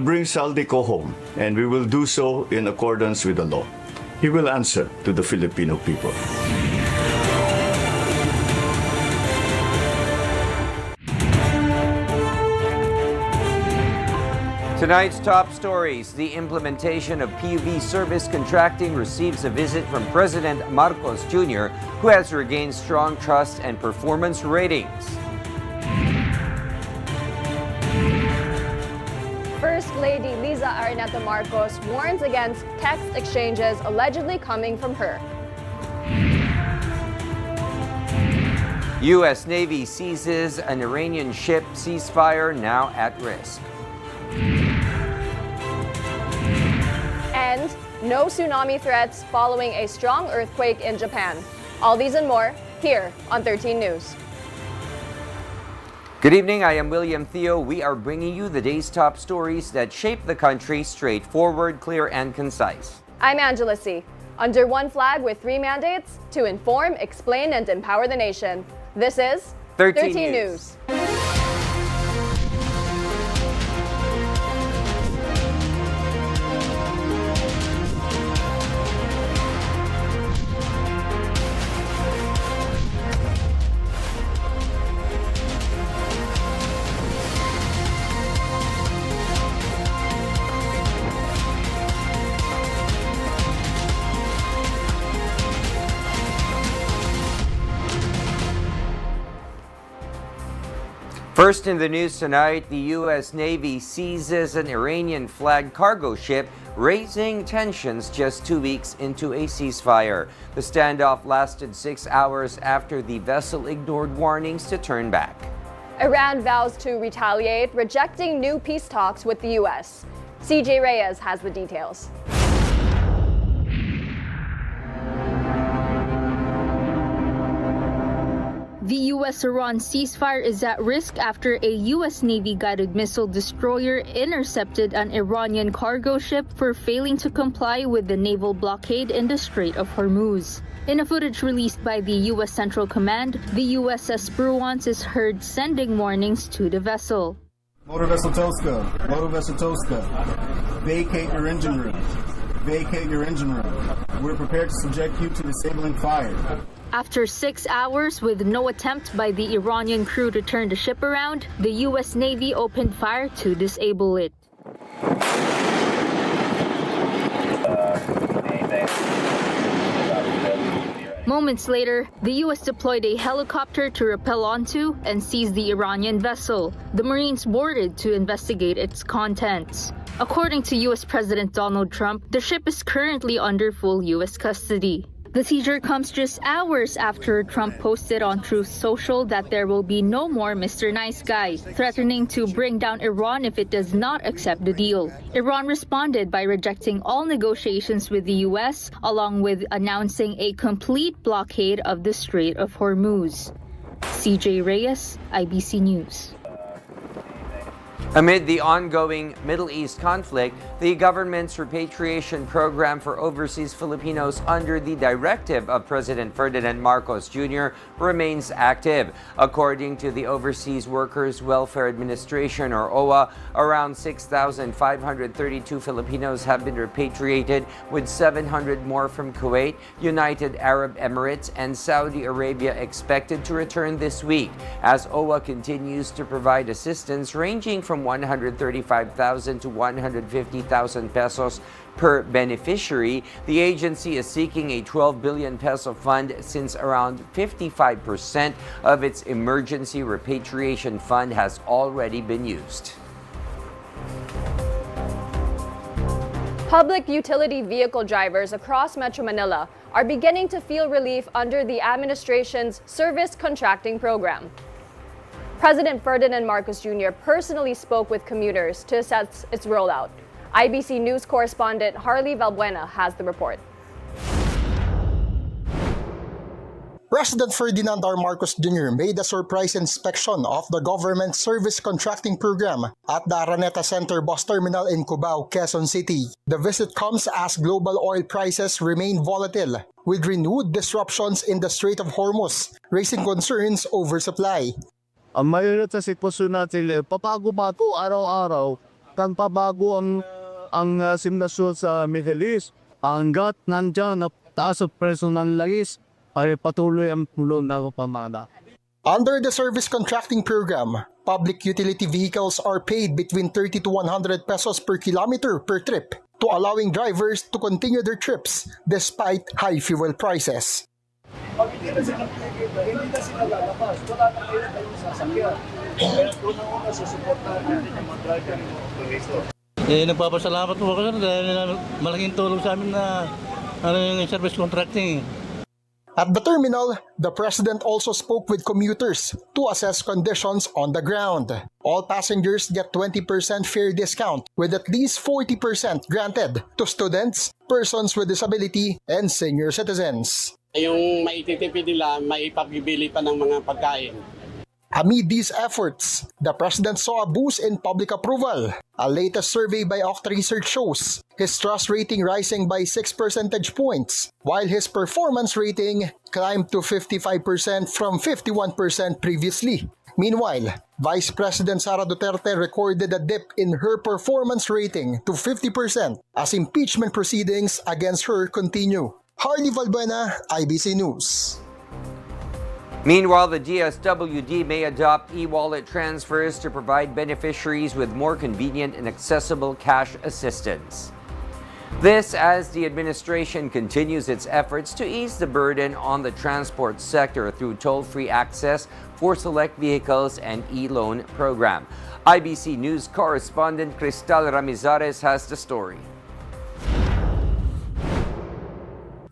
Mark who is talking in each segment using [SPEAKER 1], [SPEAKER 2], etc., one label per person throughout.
[SPEAKER 1] bring Zaldy Co home, and we will do so in accordance with the law. He will answer to the Filipino people.
[SPEAKER 2] Tonight's top stories. The implementation of PUV service contracting receives a visit from President Marcos Jr., who has regained strong trust and performance ratings.
[SPEAKER 3] First Lady Liza Araneta Marcos warns against text exchanges allegedly coming from her.
[SPEAKER 2] U.S. Navy seizes an Iranian ship, ceasefire now at risk.
[SPEAKER 3] And no tsunami threats following a strong earthquake in Japan. All these and more here on 13 News.
[SPEAKER 2] Good evening, I am William Thio. We are bringing you the day's top stories that shape the country, straightforward, clear, and concise.
[SPEAKER 3] I'm Angela C. Under one flag with 3 mandates to inform, explain, and empower the nation. This is
[SPEAKER 2] 13
[SPEAKER 3] News.
[SPEAKER 2] First in the news tonight, the U.S. Navy seizes an Iranian-flagged cargo ship, raising tensions just 2 weeks into a ceasefire. The standoff lasted 6 hours after the vessel ignored warnings to turn back.
[SPEAKER 3] Iran vows to retaliate, rejecting new peace talks with the U.S. CJ Reyes has the details.
[SPEAKER 4] The U.S.-Iran ceasefire is at risk after a U.S. Navy-guided missile destroyer intercepted an Iranian cargo ship for failing to comply with the naval blockade in the Strait of Hormuz. In a footage released by the U.S. Central Command, the USS Spruance is heard sending warnings to the vessel.
[SPEAKER 5] Motor Vessel Tosca, vacate your engine room. Vacate your engine room. We're prepared to subject you to disabling fire.
[SPEAKER 4] After 6 hours with no attempt by the Iranian crew to turn the ship around, the U.S. Navy opened fire to disable it. Moments later, the U.S. deployed a helicopter to rappel onto and seize the Iranian vessel. The Marines boarded to investigate its contents. According to U.S. President Donald Trump, the ship is currently under full U.S. custody. The seizure comes just hours after Trump posted on Truth Social that there will be no more Mr. Nice Guy, threatening to bring down Iran if it does not accept the deal. Iran responded by rejecting all negotiations with the U.S., along with announcing a complete blockade of the Strait of Hormuz. CJ Reyes, IBC News.
[SPEAKER 2] Amid the ongoing Middle East conflict, the government's repatriation program for overseas Filipinos under the directive of President Ferdinand Marcos Jr. remains active. According to the Overseas Workers Welfare Administration, or OWA, around 6,532 Filipinos have been repatriated, with 700 more from Kuwait, United Arab Emirates, and Saudi Arabia expected to return this week, as OWA continues to provide assistance ranging from 135,000 to 150,000 pesos per beneficiary. The agency is seeking a 12 billion peso fund since around 55% of its emergency repatriation fund has already been used.
[SPEAKER 3] Public utility vehicle drivers across Metro Manila are beginning to feel relief under the administration's service contracting program. President Ferdinand Marcos Jr. personally spoke with commuters to assess its rollout. IBC News correspondent Harley Valbuena has the report.
[SPEAKER 6] President Ferdinand R. Marcos Jr. made a surprise inspection of the government service contracting program at the Araneta Center bus terminal in Cubao, Quezon City. The visit comes as global oil prices remain volatile, with renewed disruptions in the Strait of Hormuz, raising concerns over supply.
[SPEAKER 7] Ang mayroon sa sitwasyon natin, papago-bago araw-araw, kan pabago ang simlasyon sa Middle East. Hanggat nandyan na taas ang presyo ng langis, ay patuloy ang tulong ng pamana.
[SPEAKER 6] Under the service contracting program, public utility vehicles are paid between 30 to 100 pesos per kilometer per trip to allowing drivers to continue their trips despite high fuel prices.
[SPEAKER 8] Pag hindi na sila lalabas, wala na kayo kayong sasakyan. Kaya doon ang una susuportahan natin yung mga driver ng mga motorista.
[SPEAKER 9] Nagpapasalamat po ako sir dahil malaking tulong sa amin na yung service contracting.
[SPEAKER 6] At the terminal, the President also spoke with commuters to assess conditions on the ground. All passengers get 20% fare discount with at least 40% granted to students, persons with disability, and senior citizens.
[SPEAKER 10] Yung maititipid nila, maipabibili pa ng mga pagkain.
[SPEAKER 6] Amid these efforts, the President saw a boost in public approval. A latest survey by Octa Research shows his trust rating rising by 6 percentage points, while his performance rating climbed to 55% from 51% previously. Meanwhile, Vice President Sara Duterte recorded a dip in her performance rating to 50% as impeachment proceedings against her continue. Harley Valbuena, IBC News.
[SPEAKER 2] Meanwhile, the DSWD may adopt e-wallet transfers to provide beneficiaries with more convenient and accessible cash assistance. This as the administration continues its efforts to ease the burden on the transport sector through toll-free access for select vehicles and e-loan program. IBC News correspondent Cristal Ramizares has the story.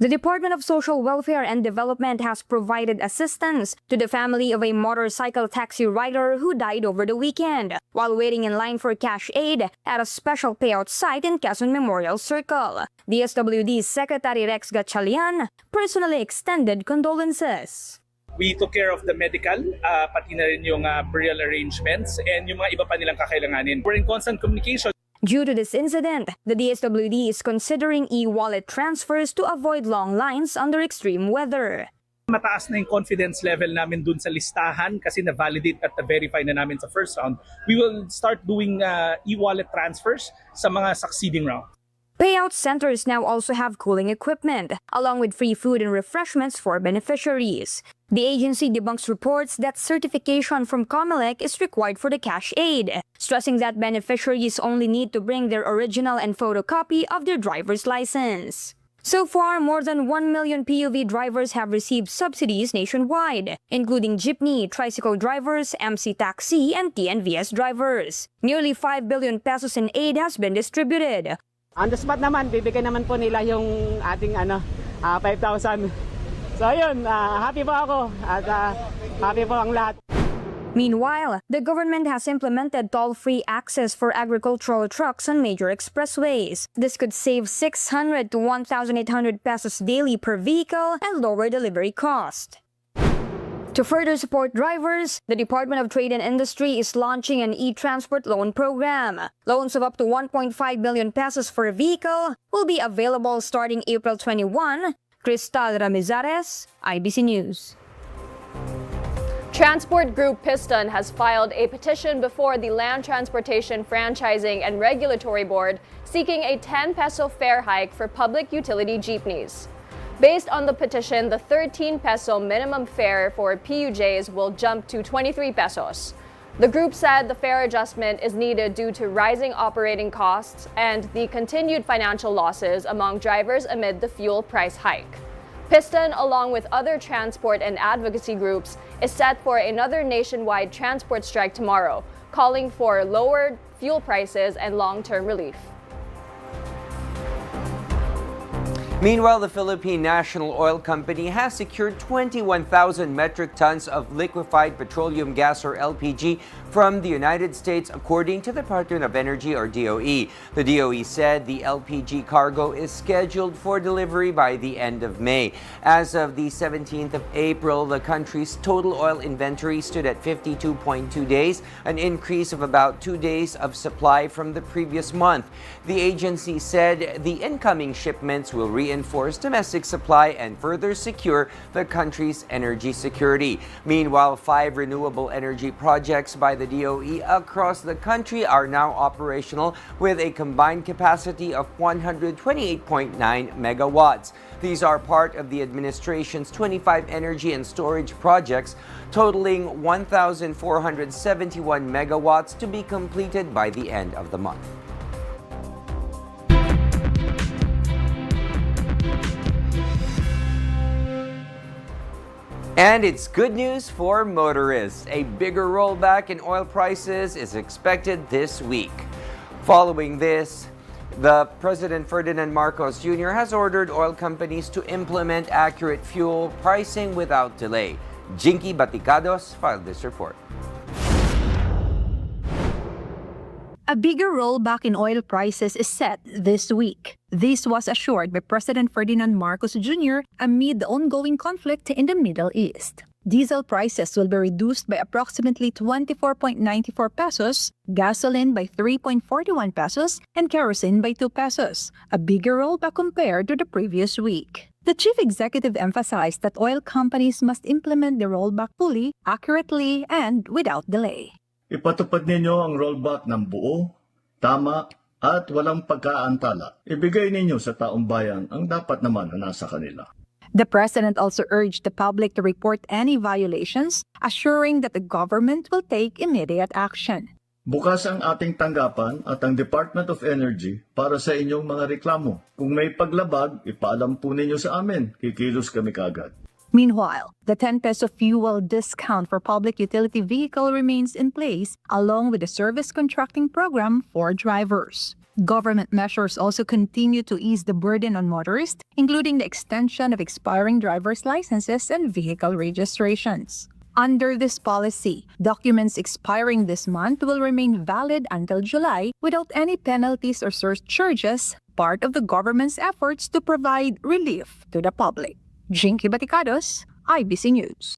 [SPEAKER 11] The Department of Social Welfare and Development has provided assistance to the family of a motorcycle taxi rider who died over the weekend while waiting in line for cash aid at a special payout site in Quezon Memorial Circle. DSWD Secretary Rex Gatchalian personally extended condolences.
[SPEAKER 12] We took care of the medical, pati na rin yung burial arrangements and yung mga iba pa nilang kakailanganin. We're in constant communication.
[SPEAKER 11] Due to this incident, the DSWD is considering e-wallet transfers to avoid long lines under extreme weather.
[SPEAKER 12] Mataas na yung confidence level namin dun sa listahan kasi na-validate at na-verify na namin sa first round. We will start doing e-wallet transfers sa mga succeeding round.
[SPEAKER 11] Payout centers now also have cooling equipment, along with free food and refreshments for beneficiaries. The agency debunks reports that certification from COMELEC is required for the cash aid, stressing that beneficiaries only need to bring their original and photocopy of their driver's license. So far, more than 1 million PUV drivers have received subsidies nationwide, including jeepney, tricycle drivers, MC taxi, and TNVS drivers. Nearly 5 billion pesos in aid has been distributed.
[SPEAKER 13] On the spot naman, bibigyan naman po nila yung ating 5,000. So ayun, happy po ako at happy po ang lahat.
[SPEAKER 11] Meanwhile, the government has implemented toll-free access for agricultural trucks on major expressways. This could save 600 to 1,800 pesos daily per vehicle and lower delivery cost. To further support drivers, the Department of Trade and Industry is launching an e-transport loan program. Loans of up to 1.5 billion pesos for a vehicle will be available starting April 21. Cristal Ramizares, IBC News.
[SPEAKER 3] Transport Group Piston has filed a petition before the Land Transportation Franchising and Regulatory Board seeking a 10 peso fare hike for public utility jeepneys. Based on the petition, the 13 peso minimum fare for PUJs will jump to 23 pesos. The group said the fare adjustment is needed due to rising operating costs and the continued financial losses among drivers amid the fuel price hike. Piston, along with other transport and advocacy groups, is set for another nationwide transport strike tomorrow, calling for lowered fuel prices and long-term relief.
[SPEAKER 2] Meanwhile, the Philippine National Oil Company has secured 21,000 metric tons of liquefied petroleum gas or LPG from the United States, according to the Department of Energy or DOE. The DOE said the LPG cargo is scheduled for delivery by the end of May. As of the 17th of April, the country's total oil inventory stood at 52.2 days, an increase of about 2 days of supply from the previous month. The agency said the incoming shipments will reinforce domestic supply and further secure the country's energy security. Meanwhile, 5 renewable energy projects by the DOE across the country are now operational with a combined capacity of 128.9 megawatts. These are part of the administration's 25 energy and storage projects totaling 1,471 megawatts to be completed by the end of the month. And it's good news for motorists. A bigger rollback in oil prices is expected this week. Following this, the President Ferdinand Marcos Jr. has ordered oil companies to implement accurate fuel pricing without delay. Jinky Baticados filed this report.
[SPEAKER 11] A bigger rollback in oil prices is set this week. This was assured by President Ferdinand Marcos Jr. amid the ongoing conflict in the Middle East. Diesel prices will be reduced by approximately 24.94 pesos, gasoline by 3.41 pesos, and kerosene by 2 pesos, a bigger rollback compared to the previous week. The chief executive emphasized that oil companies must implement the rollback fully, accurately, and without delay.
[SPEAKER 1] Ipatupad ninyo ang rollback ng buo, tama, at walang pagkaantala. Ibigay ninyo sa taong bayan ang dapat naman na nasa kanila.
[SPEAKER 11] The president also urged the public to report any violations, assuring that the government will take immediate action.
[SPEAKER 1] Bukas ang ating tanggapan at ang Department of Energy para sa inyong mga reklamo. Kung may paglabag, ipaalam po ninyo sa amin. Kikilos kami kagad.
[SPEAKER 11] Meanwhile, the 10 peso fuel discount for public utility vehicle remains in place, along with the service contracting program for drivers. Government measures also continue to ease the burden on motorists, including the extension of expiring driver's licenses and vehicle registrations. Under this policy, documents expiring this month will remain valid until July without any penalties or surcharges, part of the government's efforts to provide relief to the public. Jinky Baticados, IBC News.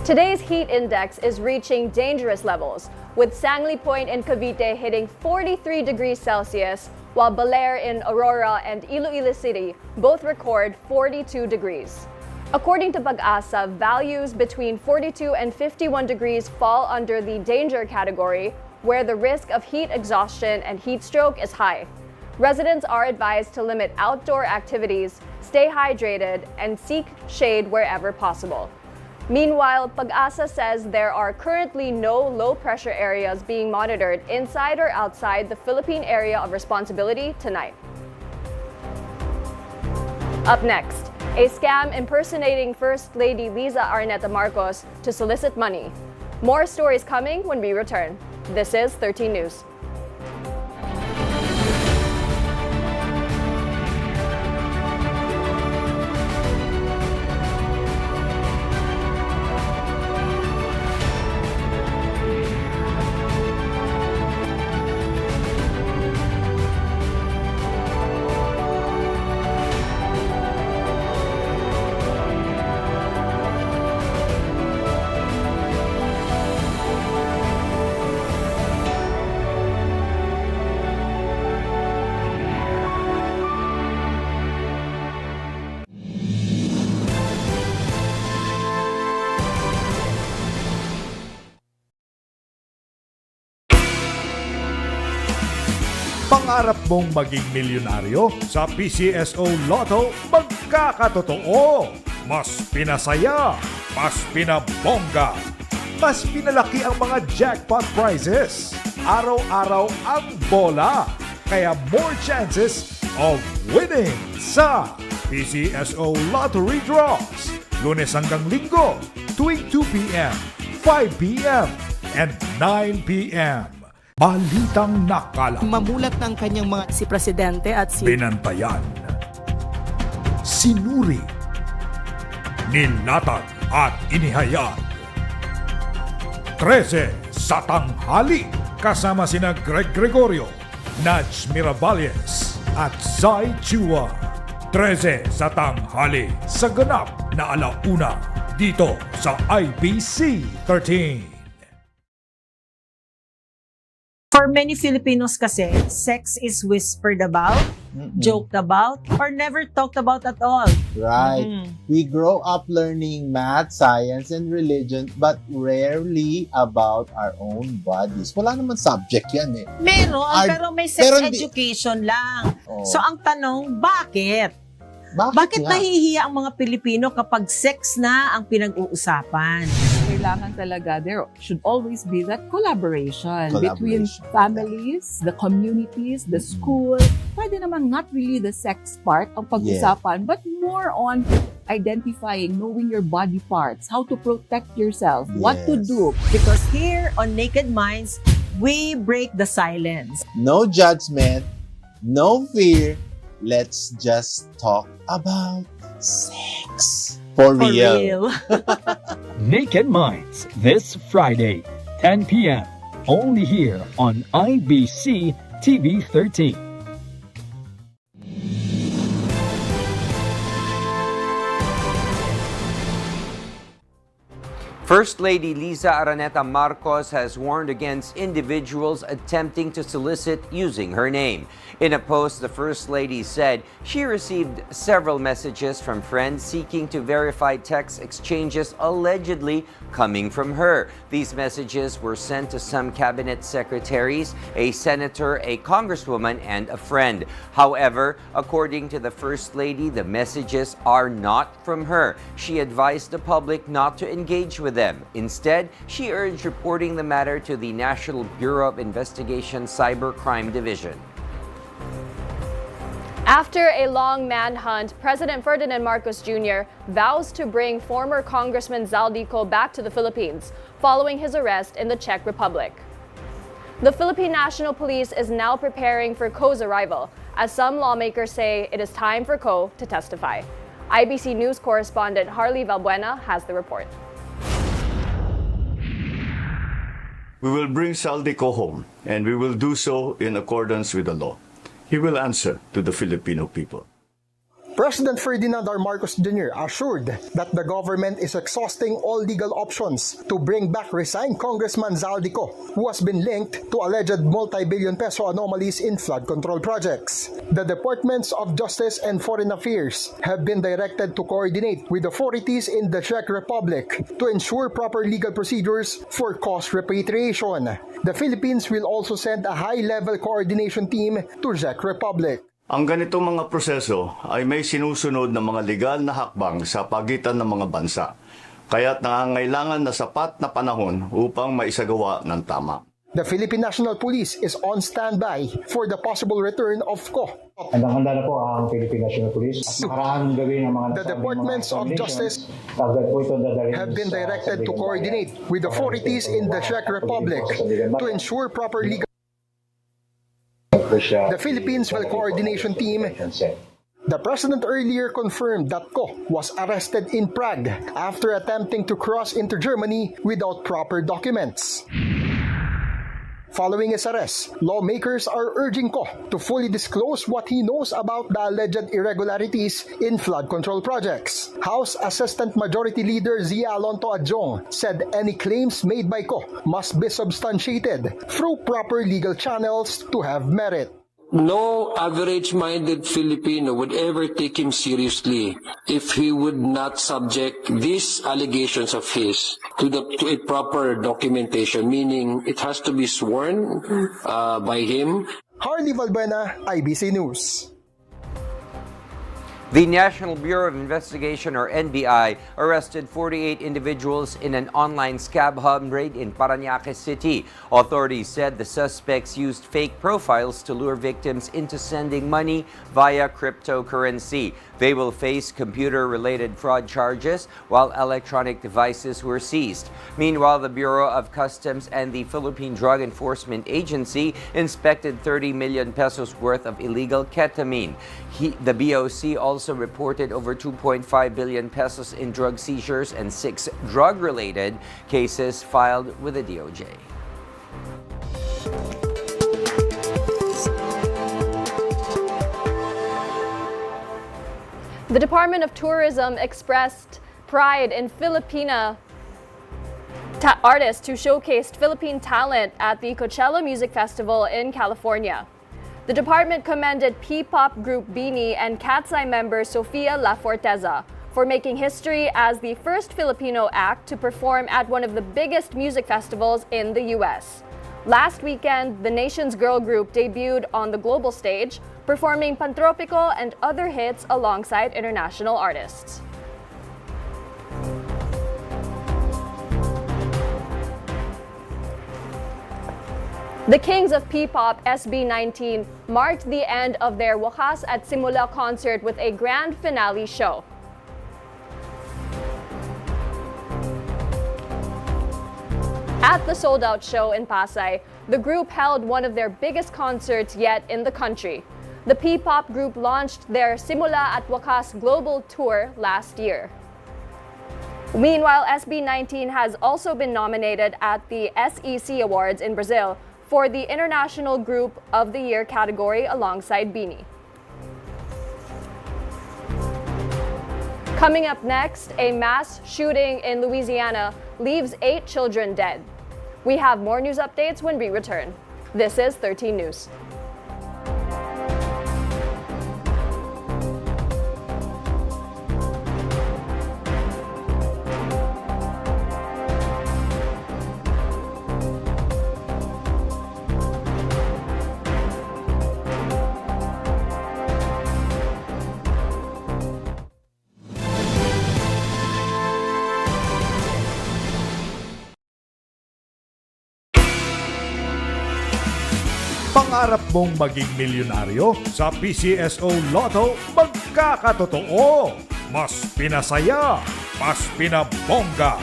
[SPEAKER 3] Today's heat index is reaching dangerous levels, with Sangley Point in Cavite hitting 43 degrees Celsius, while Baler in Aurora and Iloilo City both record 42 degrees. According to Pag-asa, values between 42 and 51 degrees fall under the danger category, where the risk of heat exhaustion and heat stroke is high. Residents are advised to limit outdoor activities, stay hydrated, and seek shade wherever possible. Meanwhile, Pag-asa says there are currently no low-pressure areas being monitored inside or outside the Philippine Area of Responsibility tonight. Up next, a scam impersonating First Lady Liza Arneta Marcos to solicit money. More stories coming when we return. This is 13 News.
[SPEAKER 14] Pangarap mong maging milyonaryo? Sa PCSO Lotto, magkakatotoo! Mas pinasaya, mas pinabongga, mas pinalaki ang mga jackpot prizes. Araw-araw ang bola, kaya more chances of winning sa PCSO Lottery Draws. Lunes hanggang Linggo, tuwing 2 p.m., 5 p.m., and 9 p.m. Balitang nakala.
[SPEAKER 15] Mamulat ng kanyang mga si Presidente at si
[SPEAKER 14] binantayan, sinuri, nilatag at inihayag. 13 sa tanghali kasama sina Greg Gregorio, Nats Miravalles at Zai Chua. 13 sa tanghali sa ganap na alauna dito sa IBC 13.
[SPEAKER 15] For many Filipinos kasi, sex is whispered about, joked about, or never talked about at all.
[SPEAKER 16] Right. We grow up learning math, science, and religion, but rarely about our own bodies. Wala naman subject yan eh.
[SPEAKER 15] Meron, pero may sex education lang.
[SPEAKER 16] Oh.
[SPEAKER 15] So ang tanong, bakit? Bakit nahihiya ang mga Pilipino kapag sex na ang pinag-uusapan?
[SPEAKER 17] Kailangan talaga, there should always be that collaboration between families, the communities, the school. Pwede namang not really the sex part ang pag-usapan, but more on identifying, knowing your body parts, how to protect yourself, what to do.
[SPEAKER 15] Because here on Naked Minds, we break the silence.
[SPEAKER 16] No judgment, no fear. Let's just talk about sex. For real.
[SPEAKER 18] Naked Minds, this Friday, 10 p.m. Only here on IBC TV 13.
[SPEAKER 2] First Lady Liza Araneta Marcos has warned against individuals attempting to solicit using her name. In a post, the First Lady said she received several messages from friends seeking to verify text exchanges allegedly coming from her. These messages were sent to some cabinet secretaries, a senator, a congresswoman, and a friend. However, according to the First Lady, the messages are not from her. She advised the public not to engage with them. Instead, she urged reporting the matter to the National Bureau of Investigation Cybercrime Division.
[SPEAKER 3] After a long manhunt, President Ferdinand Marcos Jr. vows to bring former Congressman Zaldy Co back to the Philippines following his arrest in the Czech Republic. The Philippine National Police is now preparing for Co's arrival, as some lawmakers say it is time for Co to testify. IBC News correspondent Harley Valbuena has the report.
[SPEAKER 1] We will bring Zaldy Co home, and we will do so in accordance with the law. He will answer to the Filipino people.
[SPEAKER 6] President Ferdinand R. Marcos Jr. assured that the government is exhausting all legal options to bring back resigned Congressman Zaldy Co, who has been linked to alleged multi-billion peso anomalies in flood control projects. The Departments of Justice and Foreign Affairs have been directed to coordinate with authorities in the Czech Republic to ensure proper legal procedures for cost repatriation. The Philippines will also send a high-level coordination team to Czech Republic.
[SPEAKER 1] Ang ganitong mga proseso ay may sinusunod na mga legal na hakbang sa pagitan ng mga bansa, kaya't nangangailangan na sapat na panahon upang maisagawa ng tama.
[SPEAKER 6] The Philippine National Police is on standby for the possible return of Co.
[SPEAKER 19] Handa na po ang Philippine National Police. Maraming gawin ang mga
[SPEAKER 6] The Departments of Justice have been directed to coordinate with authorities in the Czech Republic to ensure proper legal. The Philippines will coordination team. The president earlier confirmed that Co was arrested in Prague after attempting to cross into Germany without proper documents. Following his arrest, lawmakers are urging Co to fully disclose what he knows about the alleged irregularities in flood control projects. House Assistant Majority Leader Zia Alonto Adjong said any claims made by Co must be substantiated through proper legal channels to have merit.
[SPEAKER 20] No average-minded Filipino would ever take him seriously if he would not subject these allegations of his to a proper documentation, meaning it has to be sworn by him.
[SPEAKER 6] Harley Valbuena, IBC News.
[SPEAKER 2] The National Bureau of Investigation, or NBI, arrested 48 individuals in an online scab hub raid in Parañaque City. Authorities said the suspects used fake profiles to lure victims into sending money via cryptocurrency. They will face computer-related fraud charges, while electronic devices were seized. Meanwhile, the Bureau of Customs and the Philippine Drug Enforcement Agency inspected 30 million pesos worth of illegal ketamine. The BOC also reported over 2.5 billion pesos in drug seizures and 6 drug-related cases filed with the DOJ.
[SPEAKER 3] The Department of Tourism expressed pride in Filipino artists who showcased Philippine talent at the Coachella Music Festival in California. The department commended P-pop group Beanie and Cat's Eye member Sofia La Forteza for making history as the first Filipino act to perform at one of the biggest music festivals in the U.S. Last weekend, the nation's girl group debuted on the global stage, performing Pantropico and other hits alongside international artists. The Kings of P-pop SB19 marked the end of their Wakas at Simula concert with a grand finale show. At the sold-out show in Pasay, the group held one of their biggest concerts yet in the country. The P-pop group launched their Simula at Wakas global tour last year. Meanwhile, SB19 has also been nominated at the SEC Awards in Brazil for the International Group of the Year category alongside Beanie. Coming up next, a mass shooting in Louisiana leaves 8 children dead. We have more news updates when we return. This is 13 News.
[SPEAKER 14] Pangarap mong maging milyonaryo? Sa PCSO Lotto, magkakatotoo! Mas pinasaya, mas pinabongga,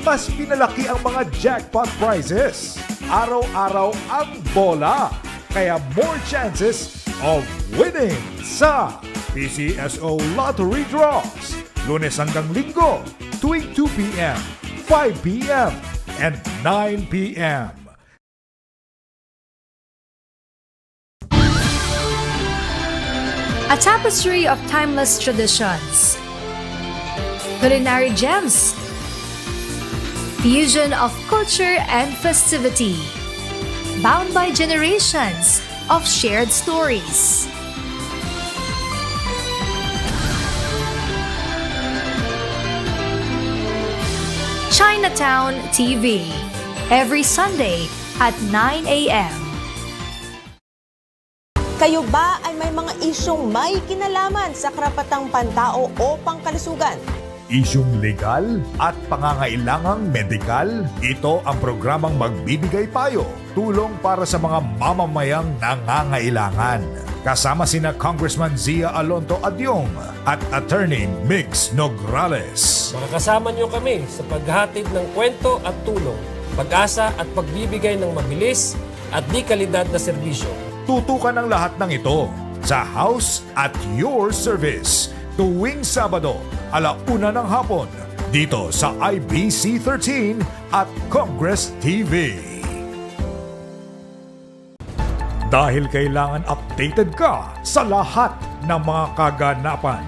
[SPEAKER 14] mas pinalaki ang mga jackpot prizes. Araw-araw ang bola, kaya more chances of winning sa PCSO Lottery Draws. Lunes hanggang Linggo, tuwing 2 p.m., 5 p.m., and 9 p.m.
[SPEAKER 21] A tapestry of timeless traditions, culinary gems, fusion of culture and festivity, bound by generations of shared stories. Chinatown TV, every Sunday at 9 a.m.
[SPEAKER 15] Kayo ba ay may mga isyong may kinalaman sa karapatang pantao o pangkalusugan?
[SPEAKER 14] Isyung legal at pangangailangang medikal, ito ang programang magbibigay payo, tulong para sa mga mamamayang nangangailangan. Kasama sina Congressman Zia Alonto Adyong at Attorney Mix Nograles.
[SPEAKER 22] Makakasama niyo kami sa paghatid ng kwento at tulong, pag-asa at pagbibigay ng mabilis at di kalidad na serbisyo.
[SPEAKER 14] Tutukan ang lahat ng ito sa House at Your Service tuwing Sabado, 1:00 ng hapon dito sa IBC 13 at Congress TV. Dahil kailangan updated ka sa lahat ng mga kaganapan,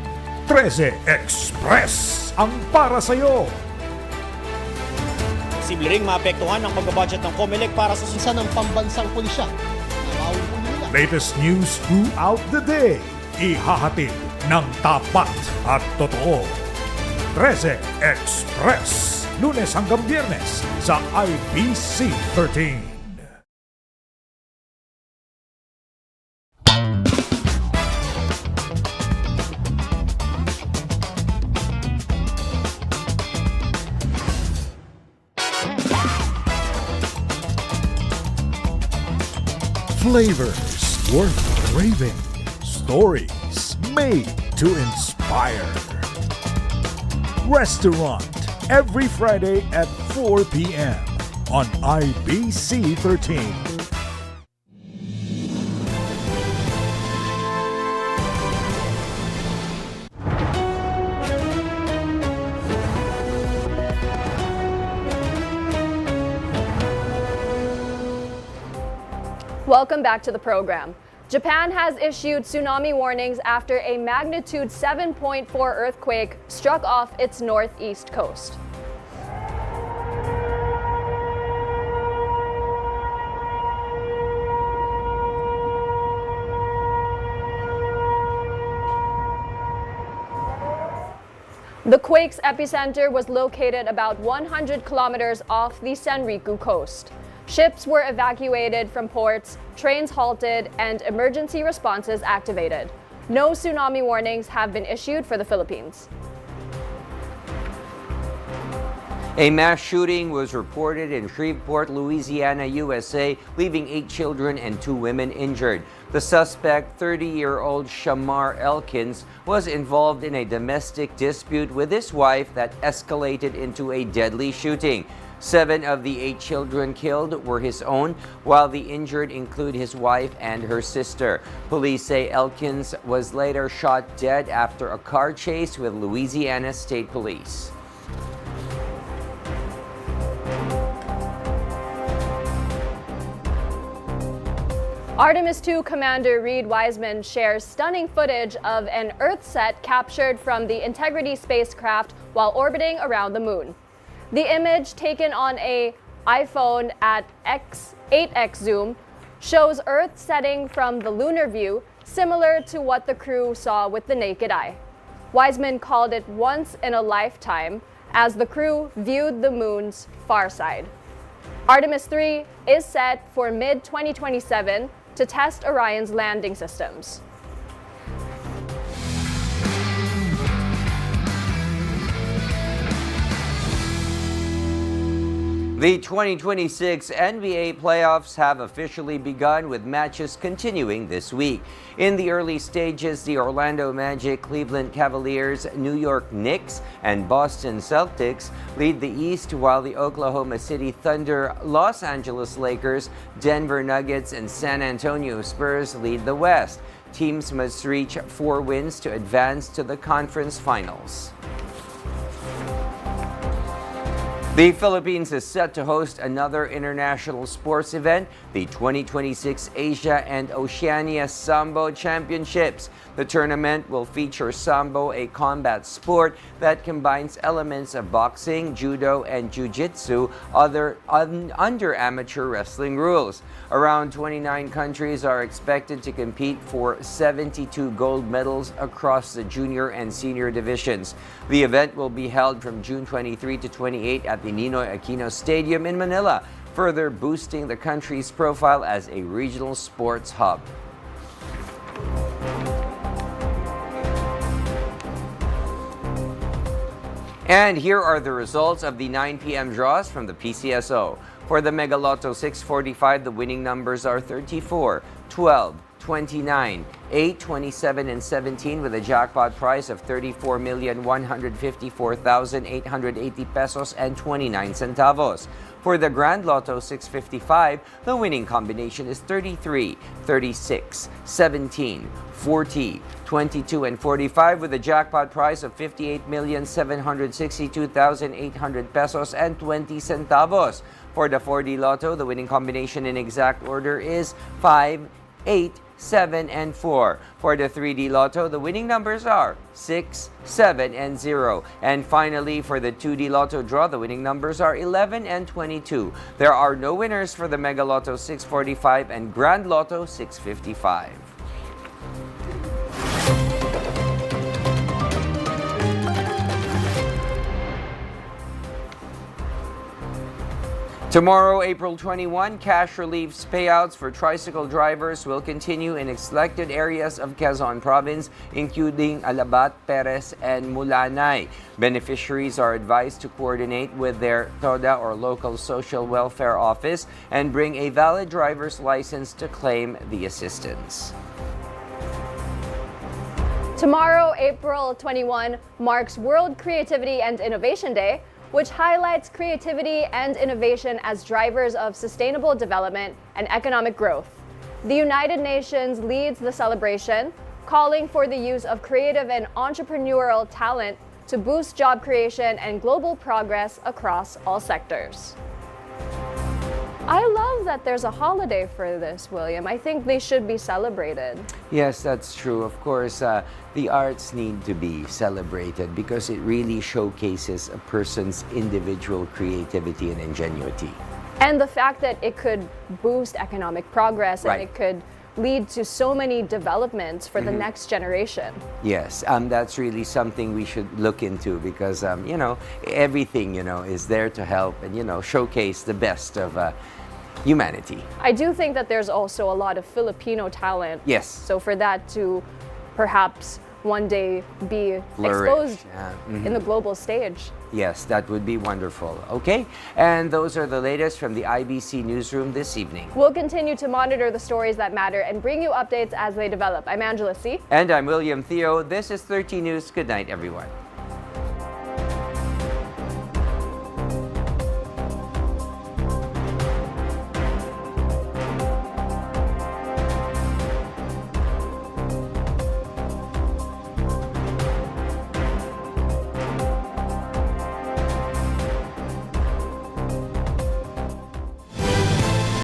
[SPEAKER 14] 13 Express ang para sa iyo.
[SPEAKER 23] Posible ring maapektuhan ang pagbabudget ng COMELEC para sa sunsan ng pambansang pulisya.
[SPEAKER 14] Latest news throughout the day, ihahatid ng tapat at totoo. 13 Express, Lunes hanggang Biyernes sa IBC 13. Flavors worth craving. Stories made to inspire. Restaurant every Friday at 4 p.m. on IBC 13.
[SPEAKER 3] Welcome back to the program. Japan has issued tsunami warnings after a magnitude 7.4 earthquake struck off its northeast coast. The quake's epicenter was located about 100 kilometers off the Sanriku coast. Ships were evacuated from ports, trains halted, and emergency responses activated. No tsunami warnings have been issued for the Philippines.
[SPEAKER 2] A mass shooting was reported in Shreveport, Louisiana, USA, leaving 8 children and 2 women injured. The suspect, 30-year-old Shamar Elkins, was involved in a domestic dispute with his wife that escalated into a deadly shooting. 7 of the 8 children killed were his own, while the injured include his wife and her sister. Police say Elkins was later shot dead after a car chase with Louisiana State Police.
[SPEAKER 3] Artemis II Commander Reed Wiseman shares stunning footage of an Earth set captured from the Integrity spacecraft while orbiting around the moon. The image, taken on an iPhone at 8x zoom, shows Earth setting from the lunar view, similar to what the crew saw with the naked eye. Wiseman called it once in a lifetime as the crew viewed the moon's far side. Artemis III is set for mid-2027 to test Orion's landing systems.
[SPEAKER 2] The 2026 NBA playoffs have officially begun, with matches continuing this week. In the early stages, the Orlando Magic, Cleveland Cavaliers, New York Knicks, and Boston Celtics lead the East, while the Oklahoma City Thunder, Los Angeles Lakers, Denver Nuggets, and San Antonio Spurs lead the West. Teams must reach 4 wins to advance to the conference finals. The Philippines is set to host another international sports event, the 2026 Asia and Oceania Sambo Championships. The tournament will feature Sambo, a combat sport that combines elements of boxing, judo, and jiu-jitsu under amateur wrestling rules. Around 29 countries are expected to compete for 72 gold medals across the junior and senior divisions. The event will be held from June 23 to 28 at the Ninoy Aquino Stadium in Manila, further boosting the country's profile as a regional sports hub. And here are the results of the 9 p.m. draws from the PCSO. For the Mega Lotto 645, the winning numbers are 34, 12, 29, 8, 27, and 17, with a jackpot price of 34,154,880 pesos and 29 centavos. For the Grand Lotto 655, the winning combination is 33, 36, 17, 40, 22, and 45, with a jackpot price of 58,762,800 pesos and 20 centavos. For the 4D Lotto, the winning combination in exact order is 5, 8, 7, and 4. For the 3D Lotto, the winning numbers are 6, 7, and 0. And finally, for the 2D Lotto draw, the winning numbers are 11 and 22. There are no winners for the Mega Lotto 645 and Grand Lotto 655. Tomorrow, April 21, cash relief payouts for tricycle drivers will continue in selected areas of Quezon Province, including Alabat, Perez, and Mulanay. Beneficiaries are advised to coordinate with their TODA or local social welfare office and bring a valid driver's license to claim the assistance.
[SPEAKER 3] Tomorrow, April 21, marks World Creativity and Innovation Day, which highlights creativity and innovation as drivers of sustainable development and economic growth. The United Nations leads the celebration, calling for the use of creative and entrepreneurial talent to boost job creation and global progress across all sectors. I love that there's a holiday for this, William. I think they should be celebrated.
[SPEAKER 2] Yes, that's true. Of course, the arts need to be celebrated because it really showcases a person's individual creativity and ingenuity.
[SPEAKER 3] And the fact that it could boost economic progress
[SPEAKER 2] Right.
[SPEAKER 3] and it could lead to so many developments for the next generation.
[SPEAKER 2] Yes, that's really something we should look into because, everything, is there to help and, showcase the best of humanity.
[SPEAKER 3] I do think that there's also a lot of Filipino talent.
[SPEAKER 2] Yes.
[SPEAKER 3] So for that to perhaps one day be
[SPEAKER 2] Flourish.
[SPEAKER 3] exposed
[SPEAKER 2] Yeah.
[SPEAKER 3] in the global stage.
[SPEAKER 2] Yes, that would be wonderful. Okay, and those are the latest from the IBC newsroom this evening.
[SPEAKER 3] We'll continue to monitor the stories that matter and bring you updates as they develop. I'm Angela C.
[SPEAKER 2] And I'm William Thio. This is 13 News. Good night, everyone.